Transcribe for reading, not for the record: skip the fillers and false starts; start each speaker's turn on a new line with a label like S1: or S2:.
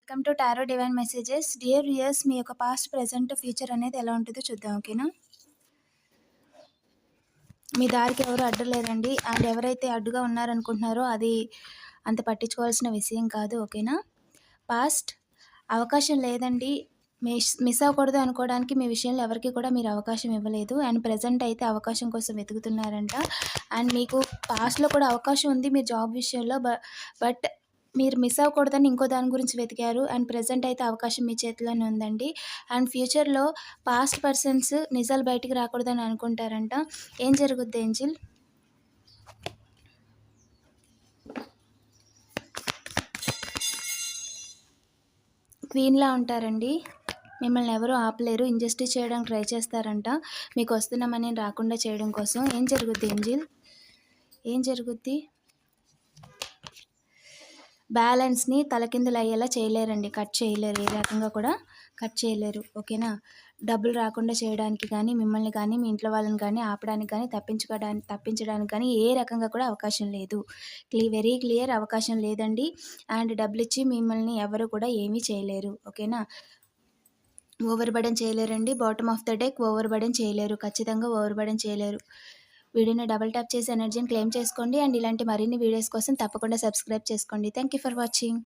S1: Welcome to tarot divine messages. Dear viewers, మీ యొక్క past, present, future అనేది ఎలా ఉంటుందో చూద్దాం. ఓకేనా? మీ దారికి ఎవరు అడ్డు లేరండి. అండ్ ఎవరైతే అడ్డుగా ఉన్నారనుకుంటున్నారో అది అంత పట్టించుకోవాల్సిన విషయం కాదు. ఓకేనా? పాస్ట్ అవకాశం లేదండి. మిస్ అవ్వకూడదు అనుకోవడానికి మీ విషయంలో ఎవరికి కూడా మీరు అవకాశం ఇవ్వలేదు. అండ్ ప్రెజెంట్ అయితే అవకాశం కోసం వెతుకుతున్నారంట. అండ్ మీకు పాస్ట్లో కూడా అవకాశం ఉంది మీ జాబ్ విషయంలో. బట్ మీరు మిస్ అవ్వకూడదని ఇంకో దాని గురించి వెతికారు. అండ్ ప్రెజెంట్ అయితే అవకాశం మీ చేతిలోనే ఉందండి. అండ్ ఫ్యూచర్‌లో పాస్ట్ పర్సన్స్ నిజాలు బయటికి రాకూడదని అనుకుంటారంట. ఏం జరుగుద్ది ఏంజిల్? క్వీన్‌లా ఉంటారండి. మిమ్మల్ని ఎవరు ఆపలేరు. ఇంజస్టిస్ చేయడానికి ట్రై చేస్తారంట. మీకు వస్తున్న మనీని రాకుండా చేయడం కోసం. ఏం జరుగుద్ది ఏంజిల్? ఏం జరుగుద్ది? బ్యాలెన్స్‌ని తలకిందులయ్యేలా చేయలేరండి. కట్ చేయలేరు. ఏ రకంగా కూడా కట్ చేయలేరు. ఓకేనా? డబ్బులు రాకుండా చేయడానికి కానీ, మిమ్మల్ని కానీ, మీ ఇంట్లో వాళ్ళని కానీ ఆపడానికి కానీ, తప్పించడానికి కానీ ఏ రకంగా కూడా అవకాశం లేదు. వెరీ క్లియర్, అవకాశం లేదండి. అండ్ డబ్బులిచ్చి మిమ్మల్ని ఎవరు కూడా ఏమీ చేయలేరు. ఓకేనా? ఓవర్ బర్డెన్ చేయలేరండి. Bottom of the deck over burden చేయలేరు. ఖచ్చితంగా ఓవర్ బర్డెన్ చేయలేరు. వీడియోని డబుల్ ట్యాప్ చేసి ఎనర్జీని క్లెయిమ్ చేసుకోండి. అండ్ ఇలాంటి మరిన్ని వీడియోస్ కోసం తప్పకుండా సబ్స్క్రైబ్ చేసుకోండి. Thank you for watching.